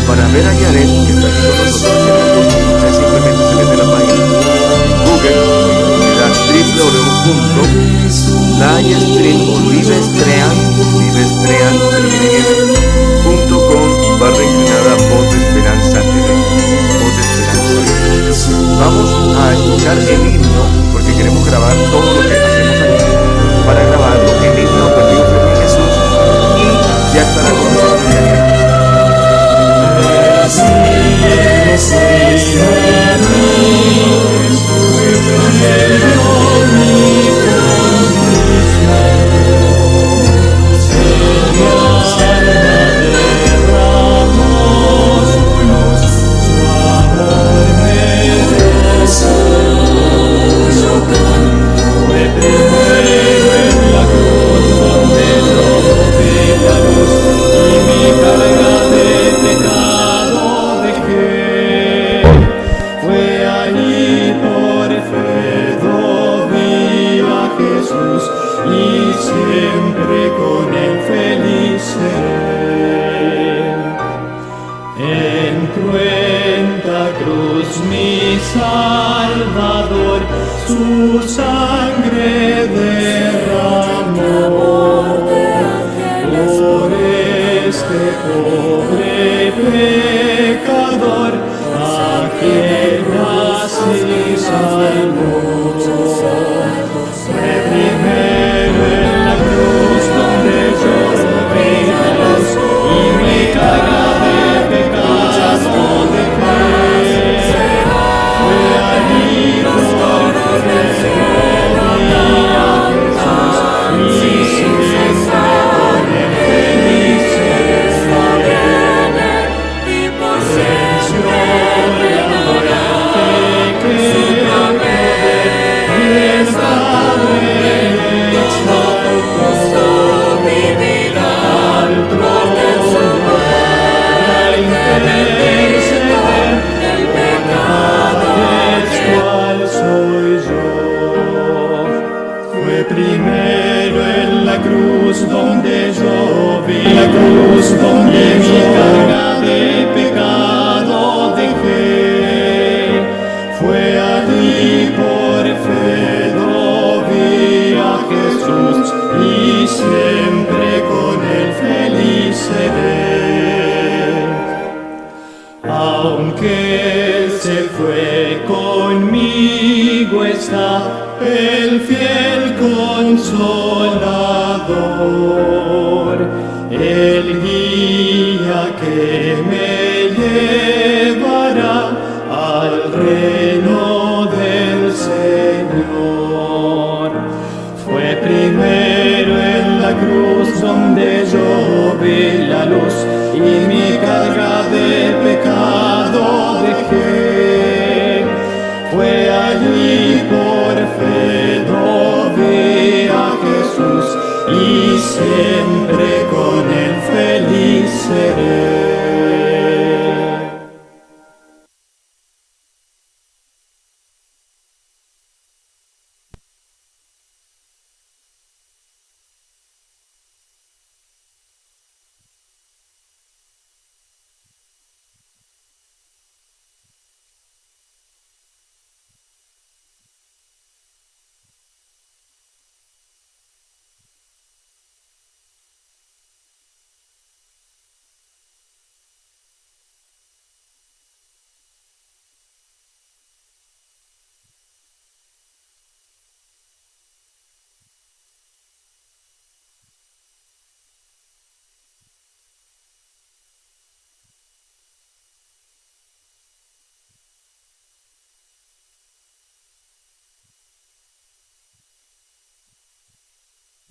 Para ver a Janet, que está aquí con nosotros en el YouTube, usted simplemente se mete en la página Google, le da www.layestream.livestream.com/voz de esperanza TV. Vamos a escuchar el himno, porque queremos grabar todo lo que hacemos aquí, para grabarlo, el himno Perdido fue mi Jesús, y ya estará con nosotros Janet.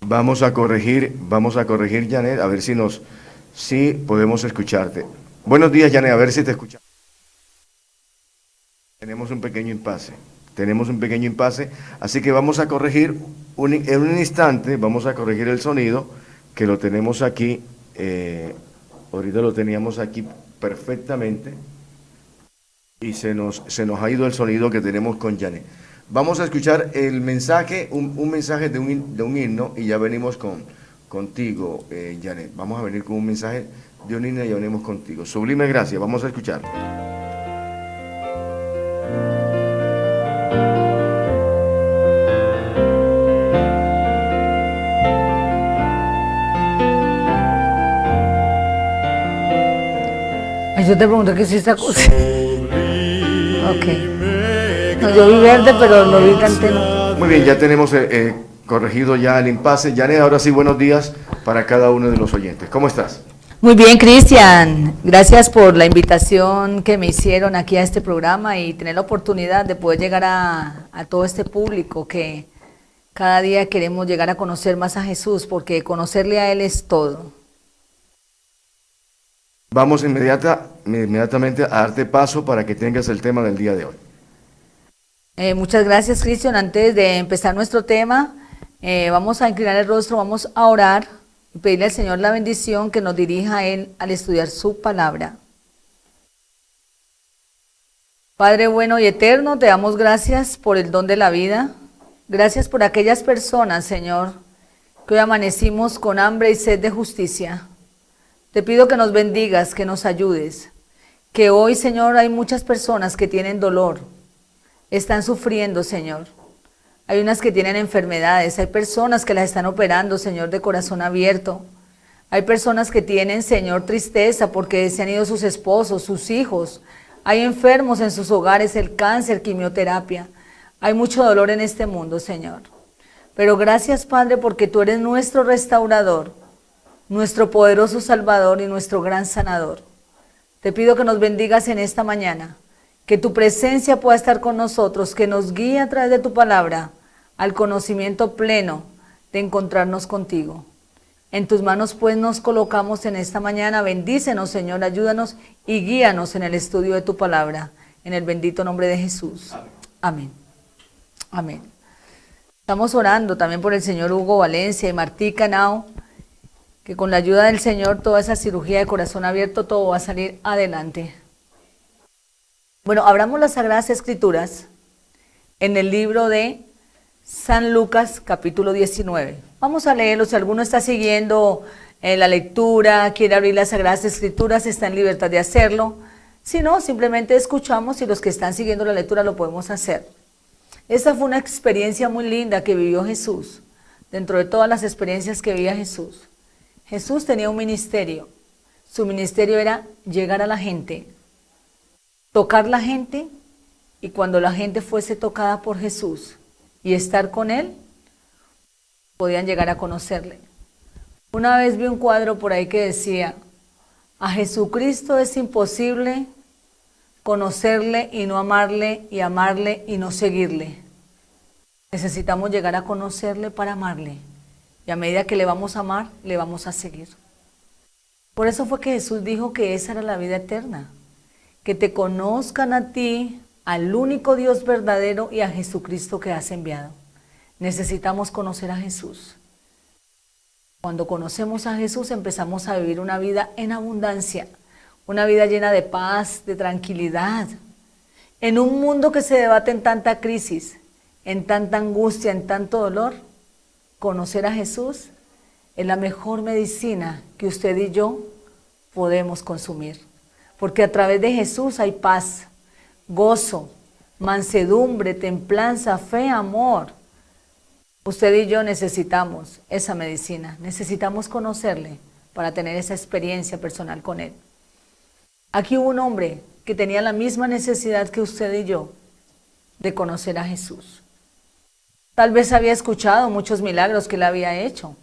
Vamos a corregir, Janet, a ver si podemos escucharte. Buenos días, Janet, a ver si te escuchamos. Tenemos un pequeño impasse, así que vamos a corregir, en un instante, vamos a corregir el sonido, que lo tenemos aquí, ahorita lo teníamos aquí perfectamente, y se nos ha ido el sonido que tenemos con Janet. Vamos a escuchar el mensaje, un mensaje de un himno, y ya venimos contigo, Janet. Vamos a venir con un mensaje de una línea y venimos contigo. Sublime gracia, vamos a escuchar. Yo te pregunto qué es esta cosa. Ok. No, yo vi verde, pero no vi antena. Muy bien, ya tenemos corregido ya el impasse. Janet, ahora sí, buenos días para cada uno de los oyentes. ¿Cómo estás? Muy bien, Cristian. Gracias por la invitación que me hicieron aquí a este programa y tener la oportunidad de poder llegar a todo este público que cada día queremos llegar a conocer más a Jesús, porque conocerle a Él es todo. Vamos inmediatamente a darte paso para que tengas el tema del día de hoy. Muchas gracias, Cristian. Antes de empezar nuestro tema, vamos a inclinar el rostro, vamos a orar y pedirle al Señor la bendición que nos dirija a Él al estudiar su palabra. Padre bueno y eterno, te damos gracias por el don de la vida. Gracias por aquellas personas, Señor, que hoy amanecimos con hambre y sed de justicia. Te pido que nos bendigas, que nos ayudes, que hoy, Señor, hay muchas personas que tienen dolor, están sufriendo, Señor. Hay unas que tienen enfermedades, hay personas que las están operando, Señor, de corazón abierto. Hay personas que tienen, Señor, tristeza porque se han ido sus esposos, sus hijos. Hay enfermos en sus hogares, el cáncer, quimioterapia. Hay mucho dolor en este mundo, Señor. Pero gracias, Padre, porque tú eres nuestro restaurador, nuestro poderoso Salvador y nuestro gran sanador. Te pido que nos bendigas en esta mañana, que tu presencia pueda estar con nosotros, que nos guíe a través de tu palabra al conocimiento pleno de encontrarnos contigo. En tus manos pues nos colocamos en esta mañana. Bendícenos, Señor, ayúdanos y guíanos en el estudio de tu palabra, en el bendito nombre de Jesús. Amén. Amén. Estamos orando también por el señor Hugo Valencia y Martí Canao, que con la ayuda del Señor toda esa cirugía de corazón abierto, todo va a salir adelante. Bueno, abramos las Sagradas Escrituras en el libro de San Lucas, capítulo 19. Vamos a leerlo. Si alguno está siguiendo la lectura, quiere abrir las Sagradas Escrituras, está en libertad de hacerlo. Si no, simplemente escuchamos y los que están siguiendo la lectura lo podemos hacer. Esta fue una experiencia muy linda que vivió Jesús. Dentro de todas las experiencias que vivía Jesús, Jesús tenía un ministerio. Su ministerio era llegar a la gente, tocar la gente, y cuando la gente fuese tocada por Jesús y estar con Él, podían llegar a conocerle. Una vez vi un cuadro por ahí que decía: a Jesucristo es imposible conocerle y no amarle, y amarle y no seguirle. Necesitamos llegar a conocerle para amarle. Y a medida que le vamos a amar, le vamos a seguir. Por eso fue que Jesús dijo que esa era la vida eterna. Que te conozcan a ti, al único Dios verdadero, y a Jesucristo que has enviado. Necesitamos conocer a Jesús. Cuando conocemos a Jesús, empezamos a vivir una vida en abundancia. Una vida llena de paz, de tranquilidad. En un mundo que se debate en tanta crisis, en tanta angustia, en tanto dolor, conocer a Jesús es la mejor medicina que usted y yo podemos consumir. Porque a través de Jesús hay paz, gozo, mansedumbre, templanza, fe, amor. Usted y yo necesitamos esa medicina, necesitamos conocerle para tener esa experiencia personal con Él. Aquí hubo un hombre que tenía la misma necesidad que usted y yo de conocer a Jesús. Tal vez había escuchado muchos milagros que Él había hecho.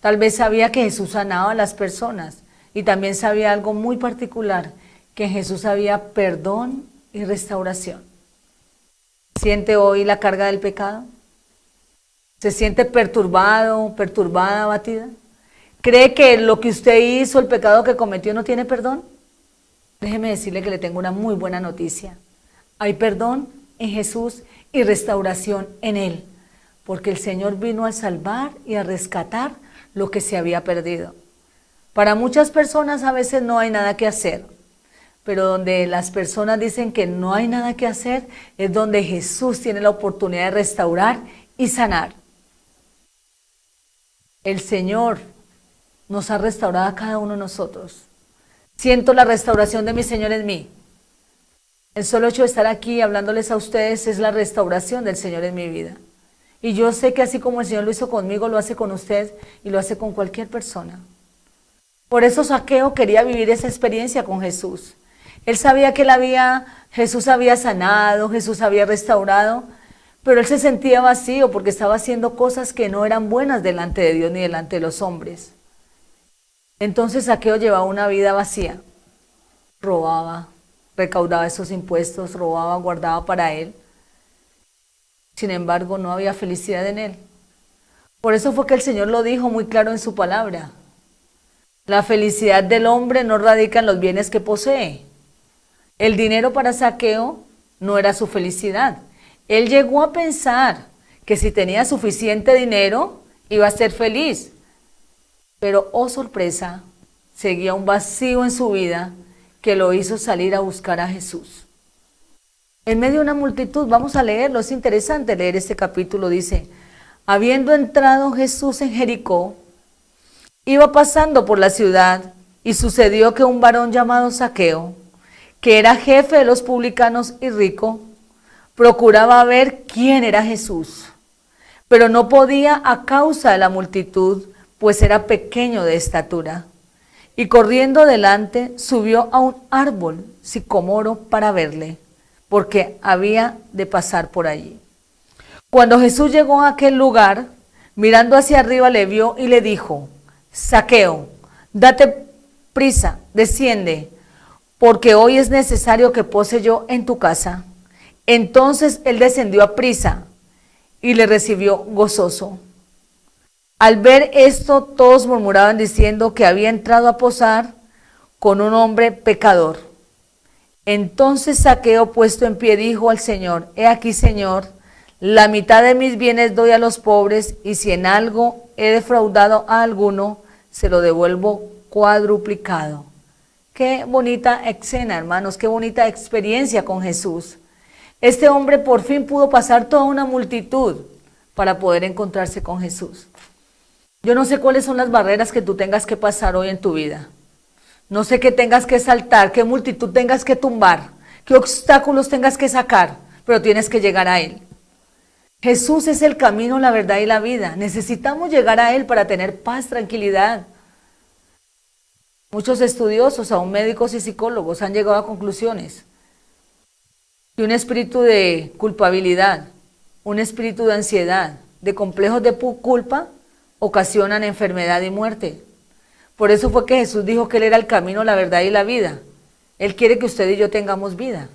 Tal vez sabía que Jesús sanaba a las personas. Y también sabía algo muy particular, que en Jesús había perdón y restauración. ¿Siente hoy la carga del pecado? ¿Se siente perturbado, perturbada, abatida? ¿Cree que lo que usted hizo, el pecado que cometió, no tiene perdón? Déjeme decirle que le tengo una muy buena noticia. Hay perdón en Jesús y restauración en Él, porque el Señor vino a salvar y a rescatar lo que se había perdido. Para muchas personas a veces no hay nada que hacer, pero donde las personas dicen que no hay nada que hacer, es donde Jesús tiene la oportunidad de restaurar y sanar. El Señor nos ha restaurado a cada uno de nosotros. Siento la restauración de mi Señor en mí. El solo hecho de estar aquí hablándoles a ustedes es la restauración del Señor en mi vida. Y yo sé que así como el Señor lo hizo conmigo, lo hace con usted y lo hace con cualquier persona. Por eso Zaqueo quería vivir esa experiencia con Jesús. Él sabía que Jesús había sanado, Jesús había restaurado, pero él se sentía vacío porque estaba haciendo cosas que no eran buenas delante de Dios ni delante de los hombres. Entonces Zaqueo llevaba una vida vacía, robaba, recaudaba esos impuestos, robaba, guardaba para él. Sin embargo, no había felicidad en él. Por eso fue que el Señor lo dijo muy claro en su palabra. La felicidad del hombre no radica en los bienes que posee. El dinero para Zaqueo no era su felicidad. Él llegó a pensar que si tenía suficiente dinero iba a ser feliz. Pero, oh sorpresa, seguía un vacío en su vida que lo hizo salir a buscar a Jesús. En medio de una multitud, vamos a leerlo, es interesante leer este capítulo, dice: habiendo entrado Jesús en Jericó, iba pasando por la ciudad, y sucedió que un varón llamado Zaqueo, que era jefe de los publicanos y rico, procuraba ver quién era Jesús, pero no podía a causa de la multitud, pues era pequeño de estatura. Y corriendo delante, subió a un árbol sicomoro para verle, porque había de pasar por allí. Cuando Jesús llegó a aquel lugar, mirando hacia arriba le vio y le dijo: Zaqueo, date prisa, desciende, porque hoy es necesario que pose yo en tu casa. Entonces él descendió a prisa y le recibió gozoso. Al ver esto, todos murmuraban diciendo que había entrado a posar con un hombre pecador. Entonces Zaqueo, puesto en pie, dijo al Señor: He aquí, Señor, la mitad de mis bienes doy a los pobres, y si en algo he defraudado a alguno, se lo devuelvo cuadruplicado. Qué bonita escena, hermanos, qué bonita experiencia con Jesús. Este hombre por fin pudo pasar toda una multitud para poder encontrarse con Jesús. Yo no sé cuáles son las barreras que tú tengas que pasar hoy en tu vida. No sé qué tengas que saltar, qué multitud tengas que tumbar, qué obstáculos tengas que sacar, pero tienes que llegar a Él. Jesús es el camino, la verdad y la vida. Necesitamos llegar a Él para tener paz, tranquilidad. Muchos estudiosos, aún médicos y psicólogos, han llegado a conclusiones que un espíritu de culpabilidad, un espíritu de ansiedad, de complejos de culpa, ocasionan enfermedad y muerte. Por eso fue que Jesús dijo que Él era el camino, la verdad y la vida. Él quiere que usted y yo tengamos vida.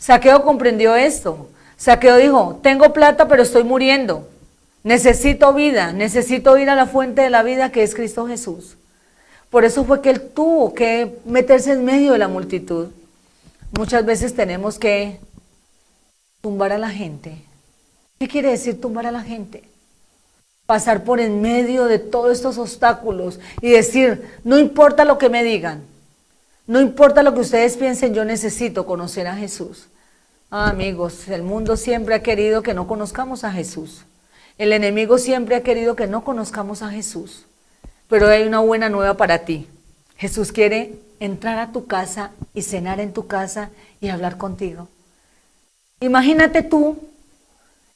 Zaqueo comprendió esto. Zaqueo dijo: tengo plata, pero estoy muriendo. Necesito vida, necesito ir a la fuente de la vida, que es Cristo Jesús. Por eso fue que Él tuvo que meterse en medio de la multitud. Muchas veces tenemos que tumbar a la gente. ¿Qué quiere decir tumbar a la gente? Pasar por en medio de todos estos obstáculos y decir: no importa lo que me digan, no importa lo que ustedes piensen, yo necesito conocer a Jesús. Amigos, el mundo siempre ha querido que no conozcamos a Jesús. El enemigo siempre ha querido que no conozcamos a Jesús. Pero hay una buena nueva para ti. Jesús quiere entrar a tu casa y cenar en tu casa y hablar contigo. Imagínate tú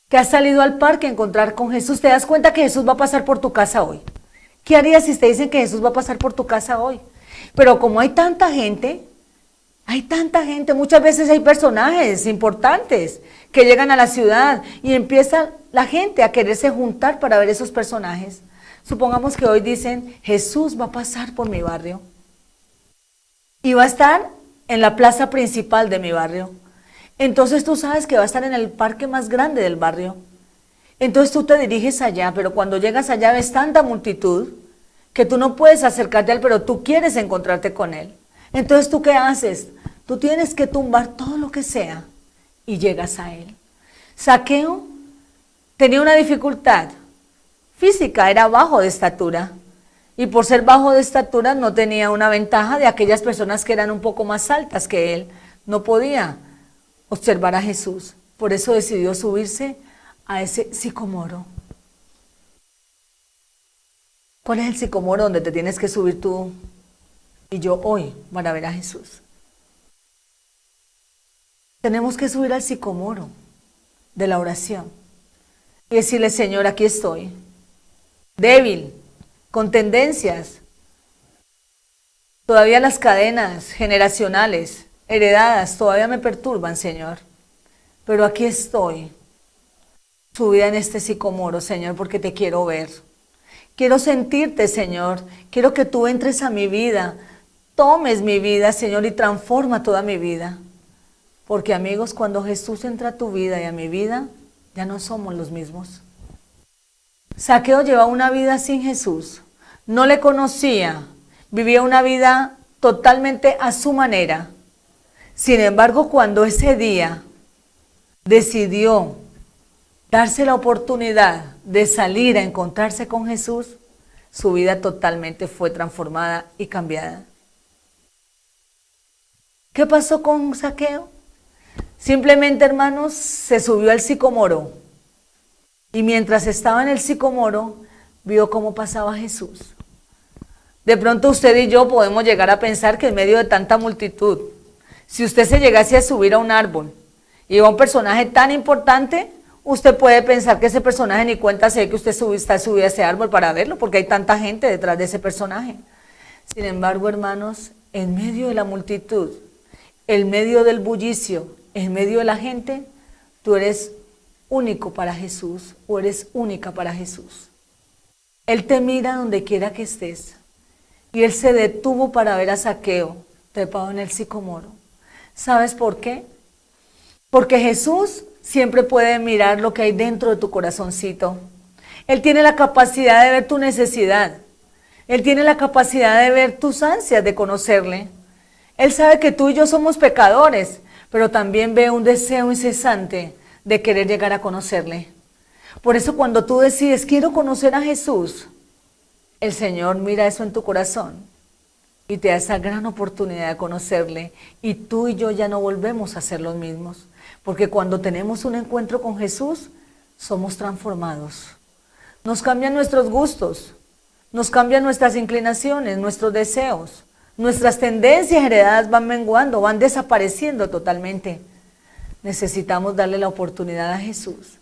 que has salido al parque a encontrar con Jesús. ¿Te das cuenta que Jesús va a pasar por tu casa hoy? ¿Qué harías si te dicen que Jesús va a pasar por tu casa hoy? Pero como hay tanta gente, muchas veces hay personajes importantes que llegan a la ciudad y empieza la gente a quererse juntar para ver esos personajes. Supongamos que hoy dicen: Jesús va a pasar por mi barrio y va a estar en la plaza principal de mi barrio. Entonces tú sabes que va a estar en el parque más grande del barrio. Entonces tú te diriges allá, pero cuando llegas allá ves tanta multitud que tú no puedes acercarte a Él, pero tú quieres encontrarte con Él. Entonces ¿tú qué haces? Tú tienes que tumbar todo lo que sea y llegas a Él. Zaqueo tenía una dificultad física, era bajo de estatura. Y por ser bajo de estatura no tenía una ventaja de aquellas personas que eran un poco más altas que él. No podía observar a Jesús. Por eso decidió subirse a ese sicomoro. ¿Cuál es el sicómoro donde te tienes que subir tú y yo hoy para ver a Jesús? Tenemos que subir al sicómoro de la oración y decirle: Señor, aquí estoy, débil, con tendencias, todavía las cadenas generacionales, heredadas, todavía me perturban, Señor, pero aquí estoy, subida en este sicómoro, Señor, porque te quiero ver. Quiero sentirte, Señor. Quiero que tú entres a mi vida, tomes mi vida, Señor, y transforma toda mi vida. Porque, amigos, cuando Jesús entra a tu vida y a mi vida, ya no somos los mismos. Zaqueo llevaba una vida sin Jesús. No le conocía. Vivía una vida totalmente a su manera. Sin embargo, cuando ese día decidió darse la oportunidad de salir a encontrarse con Jesús, su vida totalmente fue transformada y cambiada. ¿Qué pasó con Zaqueo? Simplemente, hermanos, se subió al sicómoro y mientras estaba en el sicómoro, vio cómo pasaba Jesús. De pronto usted y yo podemos llegar a pensar que en medio de tanta multitud, si usted se llegase a subir a un árbol y va un personaje tan importante, usted puede pensar que ese personaje ni cuenta se ve que usted está subido a ese árbol para verlo, porque hay tanta gente detrás de ese personaje. Sin embargo, hermanos, en medio de la multitud, en medio del bullicio, en medio de la gente, tú eres único para Jesús o eres única para Jesús. Él te mira donde quiera que estés. Y él se detuvo para ver a Zaqueo trepado en el sicómoro. ¿Sabes por qué? Porque Jesús siempre puede mirar lo que hay dentro de tu corazoncito. Él tiene la capacidad de ver tu necesidad. Él tiene la capacidad de ver tus ansias de conocerle. Él sabe que tú y yo somos pecadores, pero también ve un deseo incesante de querer llegar a conocerle. Por eso cuando tú decides, quiero conocer a Jesús, el Señor mira eso en tu corazón y te da esa gran oportunidad de conocerle. Y tú y yo ya no volvemos a ser los mismos. Porque cuando tenemos un encuentro con Jesús, somos transformados. Nos cambian nuestros gustos, nos cambian nuestras inclinaciones, nuestros deseos. Nuestras tendencias heredadas van menguando, van desapareciendo totalmente. Necesitamos darle la oportunidad a Jesús.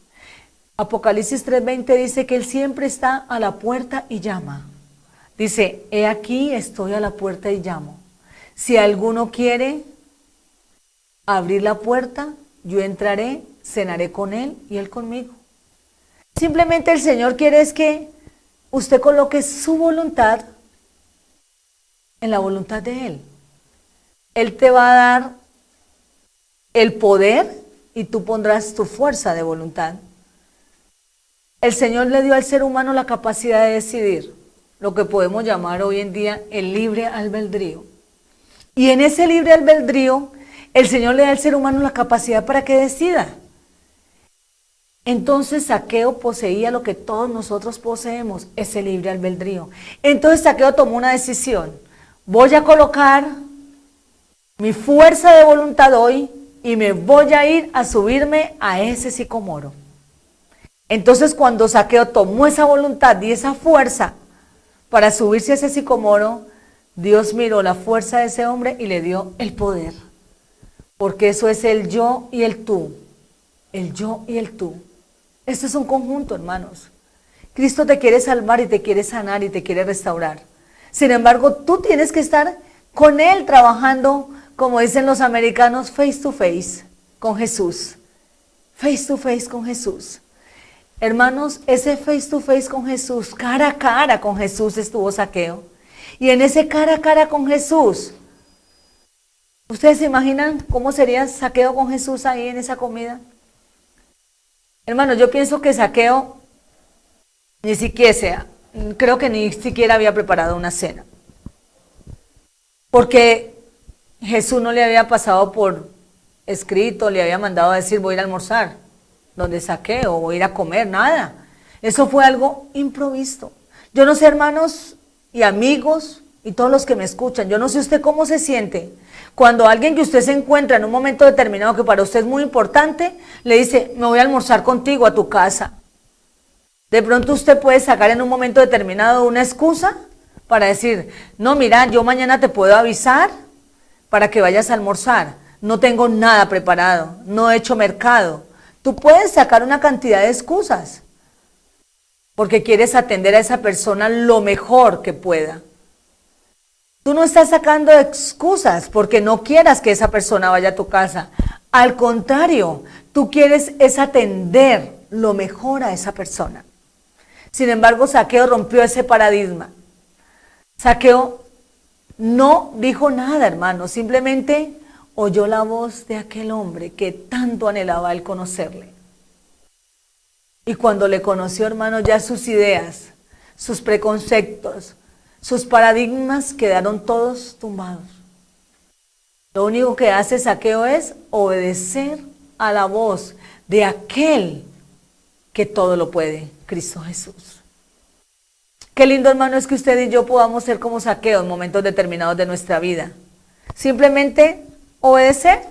Apocalipsis 3:20 dice que Él siempre está a la puerta y llama. Dice: he aquí estoy a la puerta y llamo. Si alguno quiere abrir la puerta, yo entraré, cenaré con él y él conmigo. Simplemente el Señor quiere es que usted coloque su voluntad en la voluntad de Él. Él te va a dar el poder y tú pondrás tu fuerza de voluntad. El Señor le dio al ser humano la capacidad de decidir, lo que podemos llamar hoy en día el libre albedrío. Y en ese libre albedrío, el Señor le da al ser humano la capacidad para que decida. Entonces Zaqueo poseía lo que todos nosotros poseemos, ese libre albedrío. Entonces Zaqueo tomó una decisión: voy a colocar mi fuerza de voluntad hoy y me voy a ir a subirme a ese sicómoro. Entonces cuando Zaqueo tomó esa voluntad y esa fuerza para subirse a ese sicómoro, Dios miró la fuerza de ese hombre y le dio el poder. Porque eso es el yo y el tú. El yo y el tú. Esto es un conjunto, hermanos. Cristo te quiere salvar y te quiere sanar y te quiere restaurar. Sin embargo, tú tienes que estar con Él trabajando, como dicen los americanos, face to face con Jesús. Face to face con Jesús. Hermanos, ese face to face con Jesús, cara a cara con Jesús estuvo Zaqueo. Y en ese cara a cara con Jesús, ¿ustedes se imaginan cómo sería Zaqueo con Jesús ahí en esa comida? Hermanos, yo pienso que Zaqueo creo que ni siquiera había preparado una cena. Porque Jesús no le había pasado por escrito, le había mandado a decir: voy a ir a almorzar donde Zaqueo, voy a ir a comer, nada. Eso fue algo improvisto. Yo no sé, hermanos y amigos y todos los que me escuchan, yo no sé usted cómo se siente cuando alguien que usted se encuentra en un momento determinado que para usted es muy importante, le dice: me voy a almorzar contigo a tu casa. De pronto usted puede sacar en un momento determinado una excusa para decir, no, mira, yo mañana te puedo avisar para que vayas a almorzar. No tengo nada preparado, no he hecho mercado. Tú puedes sacar una cantidad de excusas porque quieres atender a esa persona lo mejor que pueda. Tú no estás sacando excusas porque no quieras que esa persona vaya a tu casa. Al contrario, tú quieres es atender lo mejor a esa persona. Sin embargo, Zaqueo rompió ese paradigma. Zaqueo no dijo nada, hermano, simplemente oyó la voz de aquel hombre que tanto anhelaba él conocerle. Y cuando le conoció, hermano, ya sus ideas, sus preconceptos, sus paradigmas quedaron todos tumbados. Lo único que hace Zaqueo es obedecer a la voz de aquel que todo lo puede, Cristo Jesús. Qué lindo, hermano, es que usted y yo podamos ser como Zaqueo en momentos determinados de nuestra vida. Simplemente obedecer.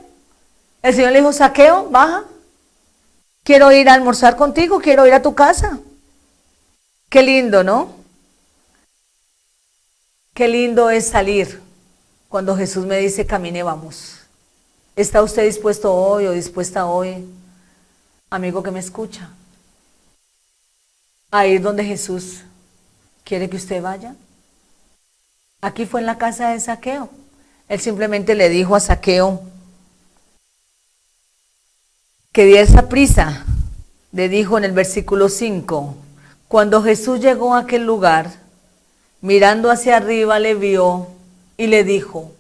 El Señor le dijo, Zaqueo, baja. Quiero ir a almorzar contigo, quiero ir a tu casa. Qué lindo, ¿no? Qué lindo es salir cuando Jesús me dice, camine, vamos. ¿Está usted dispuesto hoy o dispuesta hoy, amigo que me escucha, a ir donde Jesús quiere que usted vaya? Aquí fue en la casa de Zaqueo. Él simplemente le dijo a Zaqueo que diese prisa. Le dijo en el versículo 5, cuando Jesús llegó a aquel lugar, mirando hacia arriba le vio y le dijo,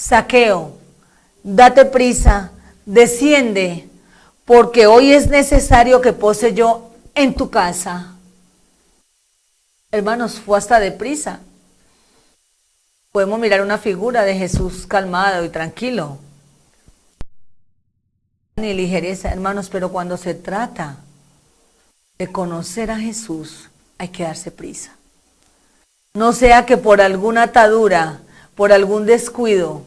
Zaqueo, date prisa, desciende, porque hoy es necesario que pose yo en tu casa. Hermanos, fue hasta deprisa. Podemos mirar una figura de Jesús calmado y tranquilo. Ni ligereza, hermanos, pero cuando se trata de conocer a Jesús, hay que darse prisa. No sea que por alguna atadura, por algún descuido,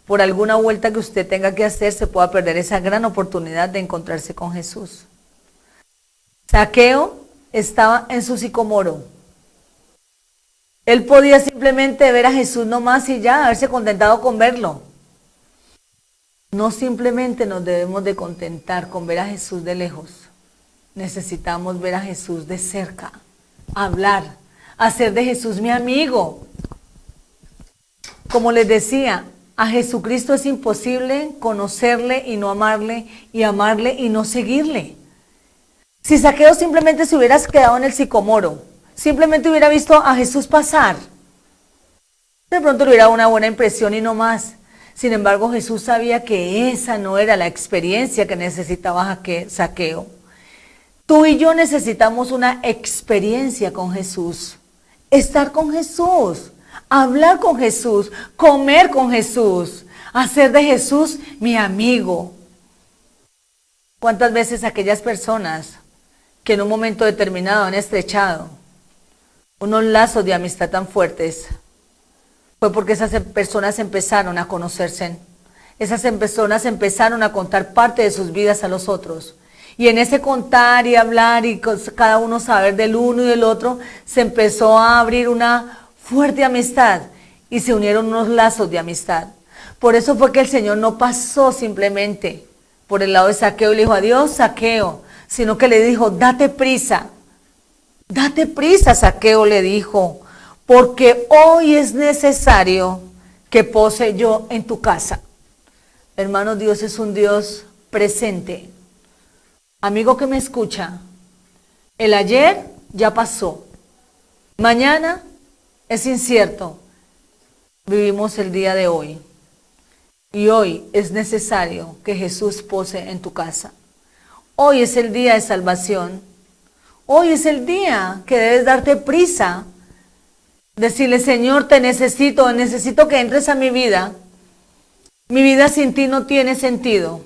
por alguna vuelta que usted tenga que hacer, se pueda perder esa gran oportunidad de encontrarse con Jesús. Zaqueo estaba en su sicomoro. Él podía simplemente ver a Jesús nomás y ya, haberse contentado con verlo. No simplemente nos debemos de contentar con ver a Jesús de lejos. Necesitamos ver a Jesús de cerca, hablar, hacer de Jesús mi amigo. Como les decía, a Jesucristo es imposible conocerle y no amarle, y amarle y no seguirle. Si Zaqueo simplemente se hubiera quedado en el sicomoro, simplemente hubiera visto a Jesús pasar, de pronto le hubiera una buena impresión y no más. Sin embargo, Jesús sabía que esa no era la experiencia que necesitaba Zaqueo. Tú y yo necesitamos una experiencia con Jesús, estar con Jesús, hablar con Jesús, comer con Jesús, hacer de Jesús mi amigo. ¿Cuántas veces aquellas personas que en un momento determinado han estrechado unos lazos de amistad tan fuertes, fue porque esas personas empezaron a conocerse, esas personas empezaron a contar parte de sus vidas a los otros, y en ese contar y hablar y cada uno saber del uno y del otro, se empezó a abrir una fuerte amistad y se unieron unos lazos de amistad. Por eso fue que el Señor no pasó simplemente por el lado de Zaqueo y le dijo, adiós Zaqueo, sino que le dijo, date prisa, Zaqueo, le dijo, porque hoy es necesario que pose yo en tu casa. Hermanos, Dios es un Dios presente. Amigo que me escucha, el ayer ya pasó, mañana es incierto, vivimos el día de hoy. Y hoy es necesario que Jesús pose en tu casa. Hoy es el día de salvación. Hoy es el día que debes darte prisa. Decirle, Señor, te necesito, necesito que entres a mi vida. Mi vida sin ti no tiene sentido.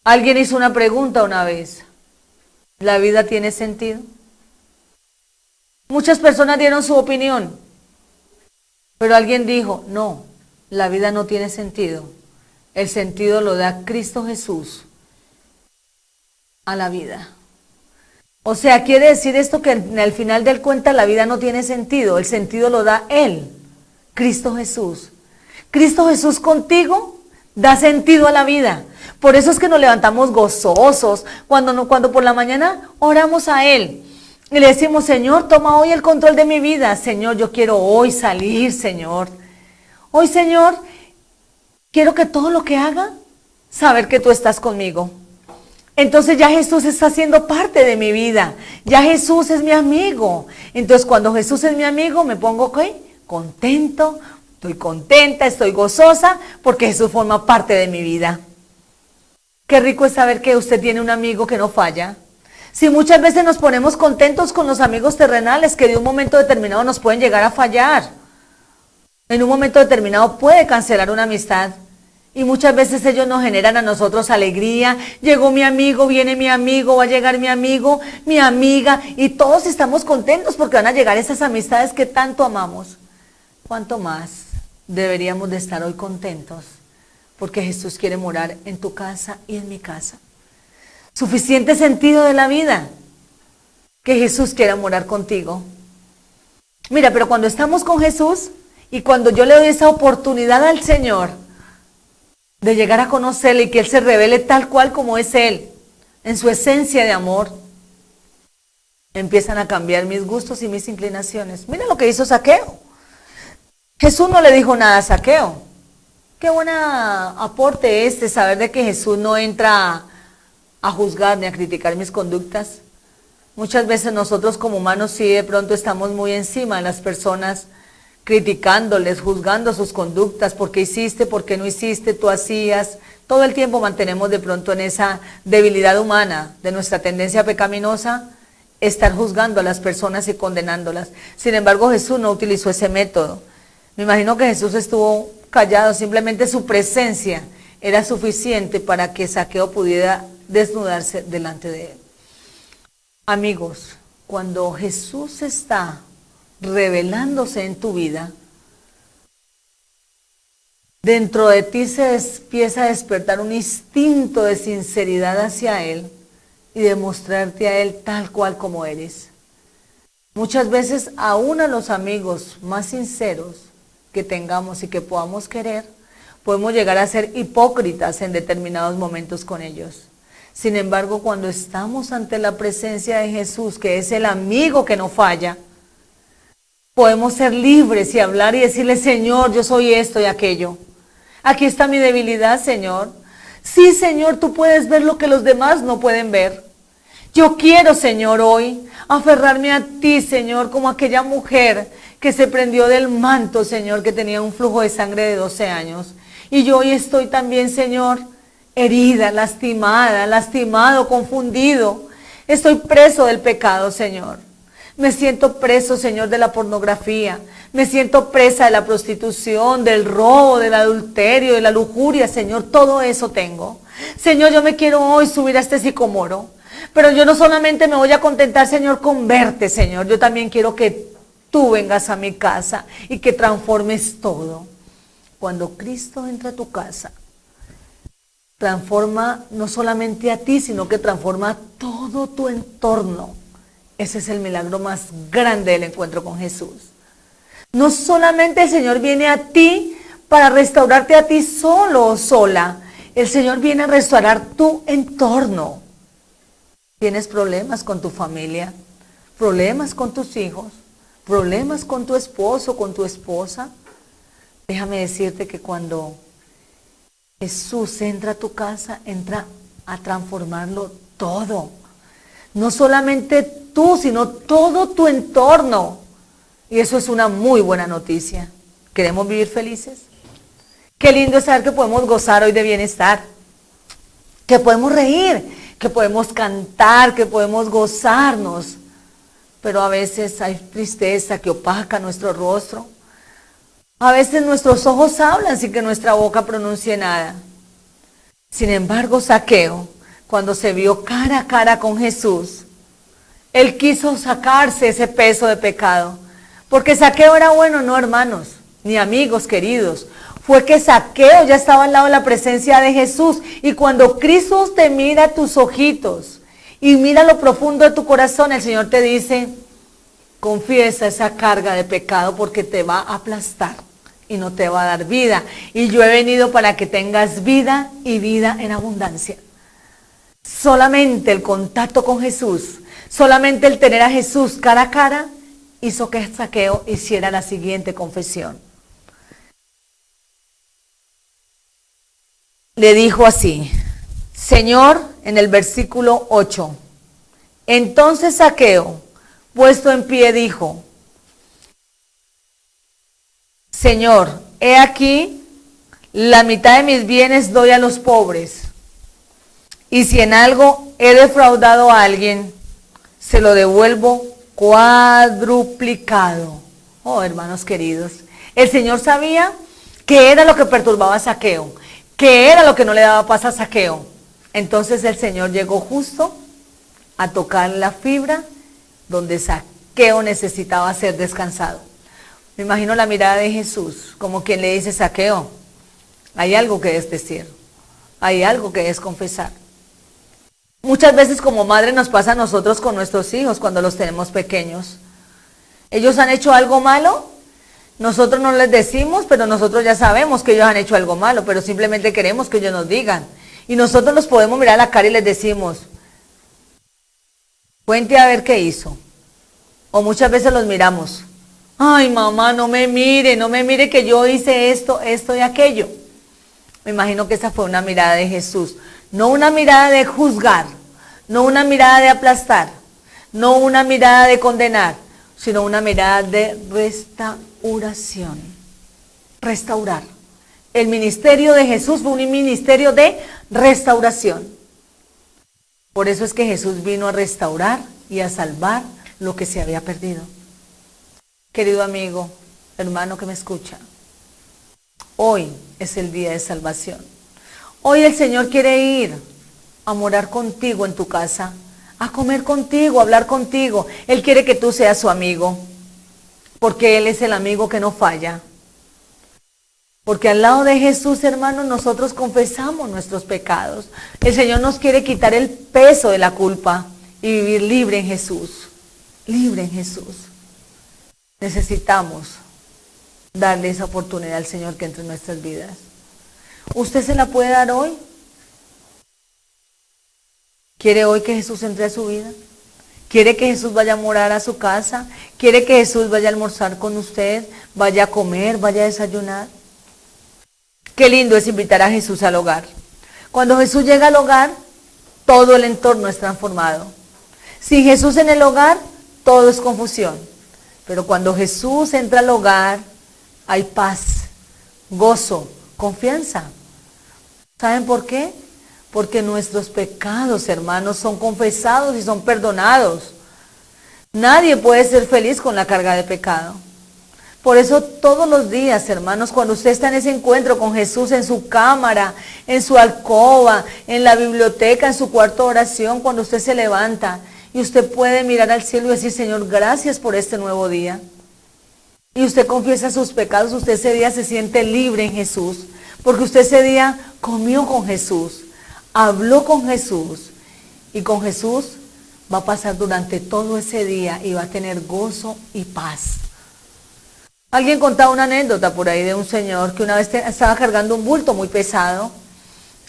Alguien hizo una pregunta una vez. ¿La vida tiene sentido? Muchas personas dieron su opinión. Pero alguien dijo, no, la vida no tiene sentido. El sentido lo da Cristo Jesús a la vida. O sea, quiere decir esto que al final del cuenta la vida no tiene sentido, el sentido lo da Él, Cristo Jesús. Cristo Jesús contigo da sentido a la vida. Por eso es que nos levantamos gozosos cuando por la mañana oramos a Él y le decimos, Señor, toma hoy el control de mi vida. Señor, yo quiero hoy salir, Señor. Hoy, Señor, quiero que todo lo que haga, saber que tú estás conmigo. Entonces ya Jesús está siendo parte de mi vida. Ya Jesús es mi amigo. Entonces cuando Jesús es mi amigo me pongo contento, estoy contenta, estoy gozosa porque Jesús forma parte de mi vida. Qué rico es saber que usted tiene un amigo que no falla. Si muchas veces nos ponemos contentos con los amigos terrenales que de un momento determinado nos pueden llegar a fallar. En un momento determinado puede cancelar una amistad. Y muchas veces ellos nos generan a nosotros alegría. Llegó mi amigo, viene mi amigo, va a llegar mi amigo, mi amiga. Y todos estamos contentos porque van a llegar esas amistades que tanto amamos. ¿Cuánto más deberíamos de estar hoy contentos? Porque Jesús quiere morar en tu casa y en mi casa. Suficiente sentido de la vida que Jesús quiera morar contigo. Mira, pero cuando estamos con Jesús y cuando yo le doy esa oportunidad al Señor de llegar a conocerle y que Él se revele tal cual como es Él, en su esencia de amor, empiezan a cambiar mis gustos y mis inclinaciones. Mira lo que hizo Zaqueo. Jesús no le dijo nada a Zaqueo. Qué buen aporte saber de que Jesús no entra a juzgar ni a criticar mis conductas. Muchas veces nosotros como humanos sí de pronto estamos muy encima de las personas, criticándoles, juzgando sus conductas, por qué hiciste, por qué no hiciste, tú hacías. Todo el tiempo mantenemos de pronto en esa debilidad humana de nuestra tendencia pecaminosa, estar juzgando a las personas y condenándolas. Sin embargo, Jesús no utilizó ese método. Me imagino que Jesús estuvo callado, simplemente su presencia era suficiente para que Zaqueo pudiera desnudarse delante de él. Amigos, cuando Jesús está revelándose en tu vida, dentro de ti se empieza a despertar un instinto de sinceridad hacia Él y de mostrarte a Él tal cual como eres. Muchas veces aún a los amigos más sinceros que tengamos y que podamos querer, podemos llegar a ser hipócritas en determinados momentos con ellos. Sin embargo, cuando estamos ante la presencia de Jesús, que es el amigo que no falla, podemos ser libres y hablar y decirle, Señor, yo soy esto y aquello. Aquí está mi debilidad, Señor. Sí, Señor, tú puedes ver lo que los demás no pueden ver. Yo quiero, Señor, hoy aferrarme a ti, Señor, como aquella mujer que se prendió del manto, Señor, que tenía un flujo de sangre de 12 años. Y yo hoy estoy también, Señor, herida, lastimada, lastimado, confundido. Estoy preso del pecado, Señor. Me siento preso, Señor, de la pornografía. Me siento presa de la prostitución, del robo, del adulterio, de la lujuria, Señor. Todo eso tengo. Señor, yo me quiero hoy subir a este sicomoro. Pero yo no solamente me voy a contentar, Señor, con verte, Señor. Yo también quiero que tú vengas a mi casa y que transformes todo. Cuando Cristo entra a tu casa, transforma no solamente a ti, sino que transforma todo tu entorno. Ese es el milagro más grande del encuentro con Jesús. No solamente el Señor viene a ti para restaurarte a ti solo o sola. El Señor viene a restaurar tu entorno. ¿Tienes problemas con tu familia? ¿Problemas con tus hijos? ¿Problemas con tu esposo, con tu esposa? Déjame decirte que cuando Jesús entra a tu casa, entra a transformarlo todo. No solamente tú, sino todo tu entorno. Y eso es una muy buena noticia. ¿Queremos vivir felices? Qué lindo es saber que podemos gozar hoy de bienestar. Que podemos reír, que podemos cantar, que podemos gozarnos. Pero a veces hay tristeza que opaca nuestro rostro. A veces nuestros ojos hablan sin que nuestra boca pronuncie nada. Sin embargo, Zaqueo, cuando se vio cara a cara con Jesús, él quiso sacarse ese peso de pecado. Porque Zaqueo era bueno, no hermanos, ni amigos queridos. Fue que Zaqueo ya estaba al lado de la presencia de Jesús. Y cuando Cristo te mira a tus ojitos y mira lo profundo de tu corazón, el Señor te dice, confiesa esa carga de pecado porque te va a aplastar y no te va a dar vida. Y yo he venido para que tengas vida y vida en abundancia. Solamente el contacto con Jesús, solamente el tener a Jesús cara a cara, hizo que Zaqueo hiciera la siguiente confesión. Le dijo así, Señor, en el versículo 8, entonces Zaqueo, puesto en pie, dijo, Señor, he aquí, la mitad de mis bienes doy a los pobres, y si en algo he defraudado a alguien, se lo devuelvo cuadruplicado. Oh, hermanos queridos, el Señor sabía qué era lo que perturbaba a Zaqueo, qué era lo que no le daba paz a Zaqueo. Entonces el Señor llegó justo a tocar la fibra donde Zaqueo necesitaba ser descansado. Me imagino la mirada de Jesús, como quien le dice, Zaqueo, hay algo que es decir, hay algo que es confesar. Muchas veces como madre nos pasa a nosotros con nuestros hijos cuando los tenemos pequeños. Ellos han hecho algo malo, nosotros no les decimos, pero nosotros ya sabemos que ellos han hecho algo malo, pero simplemente queremos que ellos nos digan. Y nosotros los podemos mirar a la cara y les decimos, cuente a ver qué hizo. O muchas veces los miramos, ay mamá, no me mire que yo hice esto y aquello. Me imagino que esa fue una mirada de Jesús. No una mirada de juzgar, no una mirada de aplastar, no una mirada de condenar, sino una mirada de restauración. Restaurar. El ministerio de Jesús fue un ministerio de restauración. Por eso es que Jesús vino a restaurar y a salvar lo que se había perdido. Querido amigo, hermano que me escucha, hoy es el día de salvación. Hoy el Señor quiere ir a morar contigo en tu casa, a comer contigo, a hablar contigo. Él quiere que tú seas su amigo, porque Él es el amigo que no falla. Porque al lado de Jesús, hermanos, nosotros confesamos nuestros pecados. El Señor nos quiere quitar el peso de la culpa y vivir libre en Jesús. Libre en Jesús. Necesitamos darle esa oportunidad al Señor que entre en nuestras vidas. ¿Usted se la puede dar hoy? ¿Quiere hoy que Jesús entre a su vida? ¿Quiere que Jesús vaya a morar a su casa? ¿Quiere que Jesús vaya a almorzar con usted? ¿Vaya a comer? ¿Vaya a desayunar? Qué lindo es invitar a Jesús al hogar. Cuando Jesús llega al hogar, todo el entorno es transformado. Sin Jesús en el hogar, todo es confusión. Pero cuando Jesús entra al hogar, hay paz, gozo, confianza. ¿Saben por qué? Porque nuestros pecados, hermanos, son confesados y son perdonados. Nadie puede ser feliz con la carga de pecado. Por eso todos los días, hermanos, cuando usted está en ese encuentro con Jesús, en su cámara, en su alcoba, en la biblioteca, en su cuarto de oración, cuando usted se levanta y usted puede mirar al cielo y decir, Señor, gracias por este nuevo día. Y usted confiesa sus pecados, usted ese día se siente libre en Jesús, porque usted ese día comió con Jesús, habló con Jesús, y con Jesús va a pasar durante todo ese día y va a tener gozo y paz. Alguien contaba una anécdota por ahí de un señor que una vez estaba cargando un bulto muy pesado,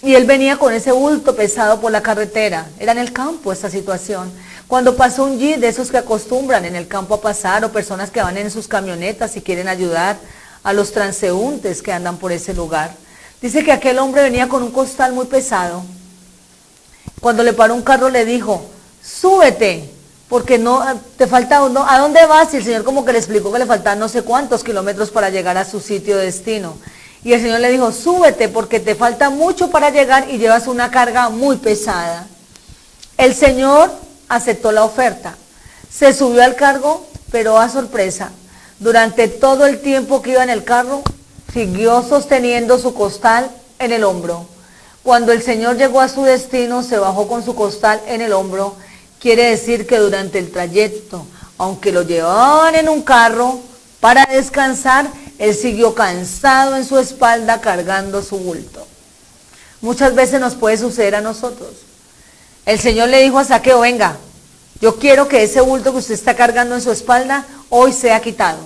y él venía con ese bulto pesado por la carretera. Era en el campo esta situación. Cuando pasó un jeep de esos que acostumbran en el campo a pasar, o personas que van en sus camionetas y quieren ayudar a los transeúntes que andan por ese lugar. Dice que aquel hombre venía con un costal muy pesado. Cuando le paró un carro le dijo, súbete, porque no te falta, no, ¿a dónde vas? Y el señor como que le explicó que le faltaban no sé cuántos kilómetros para llegar a su sitio de destino. Y el Señor le dijo, súbete porque te falta mucho para llegar y llevas una carga muy pesada. El Señor aceptó la oferta, se subió al carro, pero a sorpresa, durante todo el tiempo que iba en el carro, siguió sosteniendo su costal en el hombro. Cuando el Señor llegó a su destino, se bajó con su costal en el hombro. Quiere decir que durante el trayecto, aunque lo llevaban en un carro para descansar, él siguió cansado en su espalda cargando su bulto. Muchas veces nos puede suceder a nosotros. El Señor le dijo a Zaqueo, venga, yo quiero que ese bulto que usted está cargando en su espalda hoy sea quitado.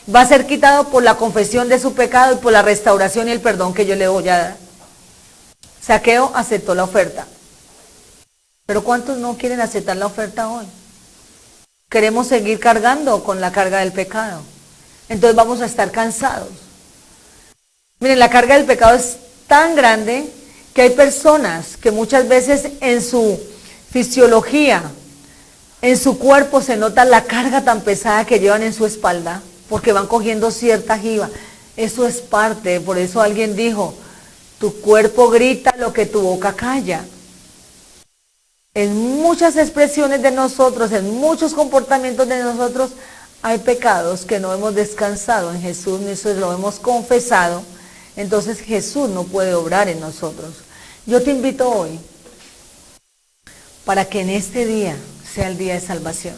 Va a ser quitado por la confesión de su pecado y por la restauración y el perdón que yo le voy a dar. Zaqueo aceptó la oferta. Pero ¿cuántos no quieren aceptar la oferta hoy? Queremos seguir cargando con la carga del pecado. Entonces vamos a estar cansados. Miren, la carga del pecado es tan grande que hay personas que muchas veces en su fisiología, en su cuerpo se nota la carga tan pesada que llevan en su espalda, porque van cogiendo cierta jiba. Eso es parte, por eso alguien dijo, tu cuerpo grita lo que tu boca calla. En muchas expresiones de nosotros, en muchos comportamientos de nosotros, hay pecados que no hemos descansado en Jesús, ni eso lo hemos confesado. Entonces Jesús no puede obrar en nosotros. Yo te invito hoy para que en este día sea el día de salvación.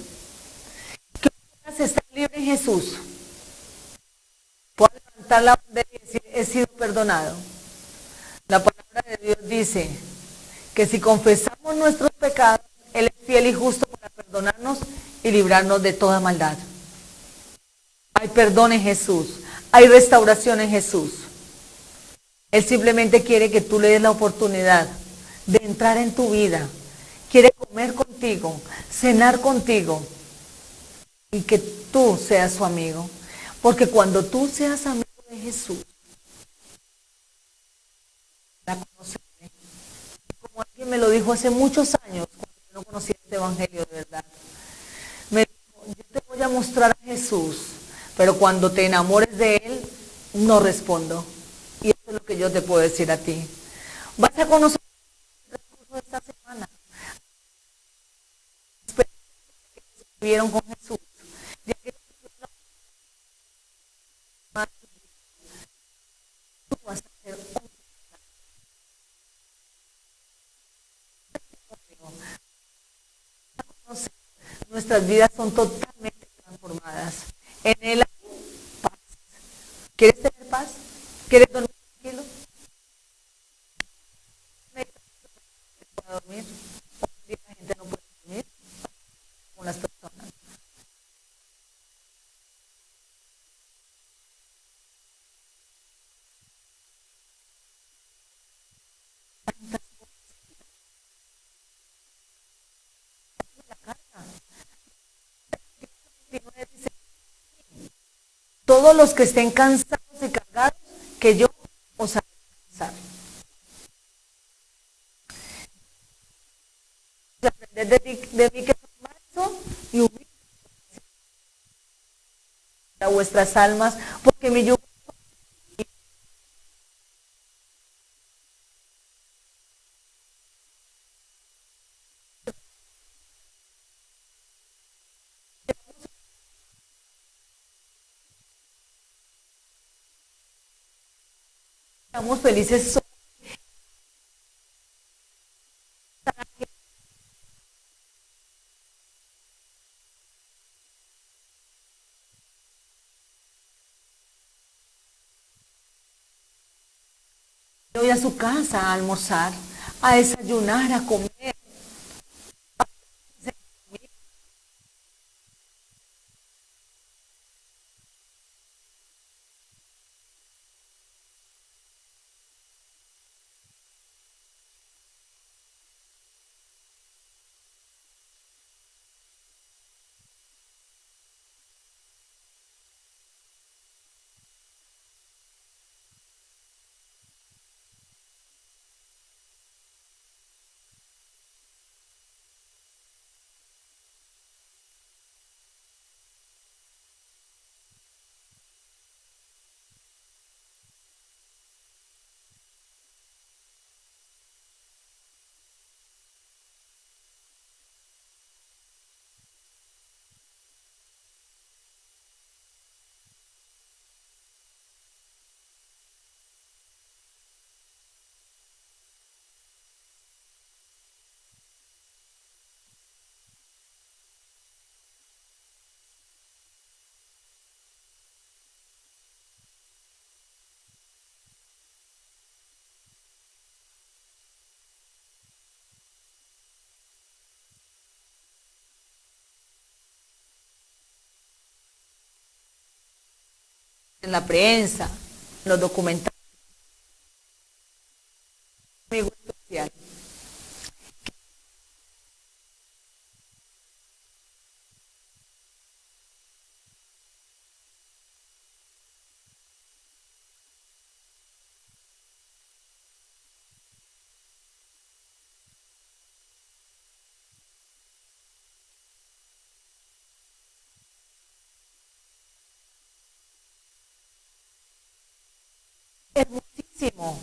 Que puedas estar libre en Jesús. Puedas levantar la bandera y decir, he sido perdonado. La palabra de Dios dice que si confesamos nuestros pecados, Él es fiel y justo para perdonarnos y librarnos de toda maldad. Hay perdón en Jesús, hay restauración en Jesús. Él simplemente quiere que tú le des la oportunidad de entrar en tu vida. Quiere comer contigo, cenar contigo y que tú seas su amigo. Porque cuando tú seas amigo de Jesús, la conoceré. Como alguien me lo dijo hace muchos años, cuando yo no conocía este evangelio de verdad. Me dijo, yo te voy a mostrar a Jesús, pero cuando te enamores de Él, no respondo. Y eso es lo que yo te puedo decir a ti. Vas a conocer el transcurso de esta semana. Estuvieron con Jesús. De aquellos que tú vas a ser un. Nuestras vidas son totalmente transformadas. En Él hay paz. ¿Quieres tener paz? ¿Quieres dormir tranquilo? ¿Para dormir? Hoy en día la gente no puede dormir con las personas. Todos los que estén cansados y cargados, que yo os haré descansar. Aprended de mí que soy manso y humilde a vuestras almas, porque mi yugo estamos felices. Voy a su casa a almorzar, a desayunar, a comer. en la prensa, en los documentales. Amigo especial. Hermosísimo.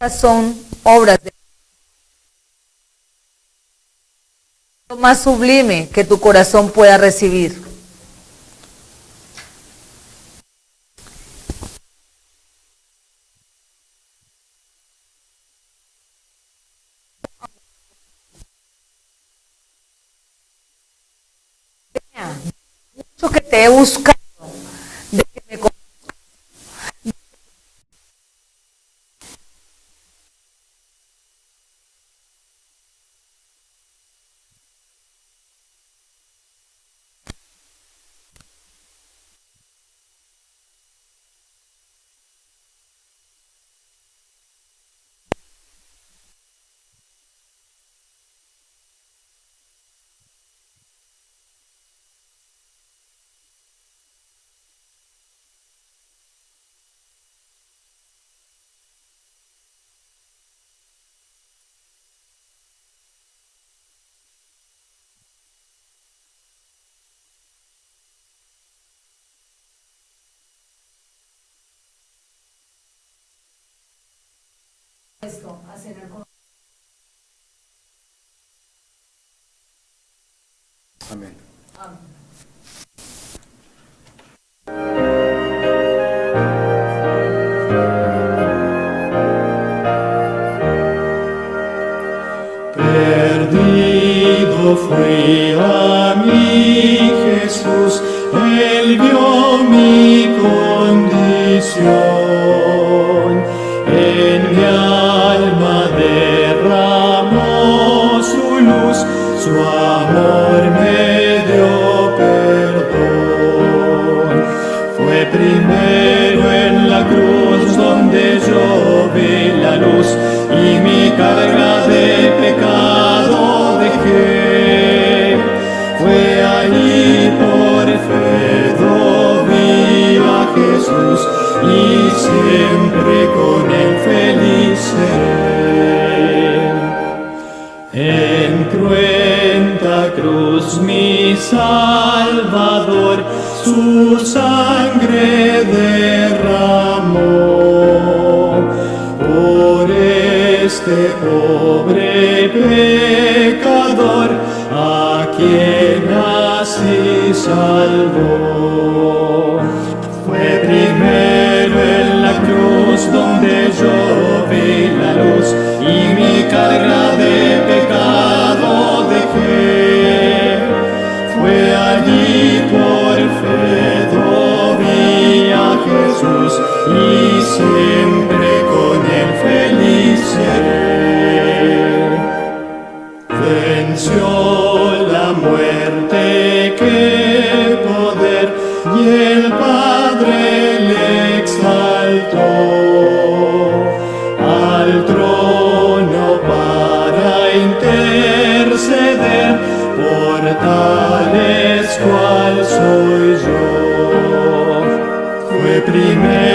Estas son obras de lo más sublime que tu corazón pueda recibir. Mucho que te he buscado, de que me esto, hacer el... Amén. Amén. Perdido fui a mi Jesús, Él vio mi condición, en mi alma derramó su luz, su amor me dio perdón. Fue primero en la cruz donde yo vi la luz y mi carga de pecado dejé. Fue ahí por fe vi a Jesús y siempre con él feliz seré. En cruenta cruz mi Salvador su sangre derramó por este pobre pecador a quien así salvó. Fue primero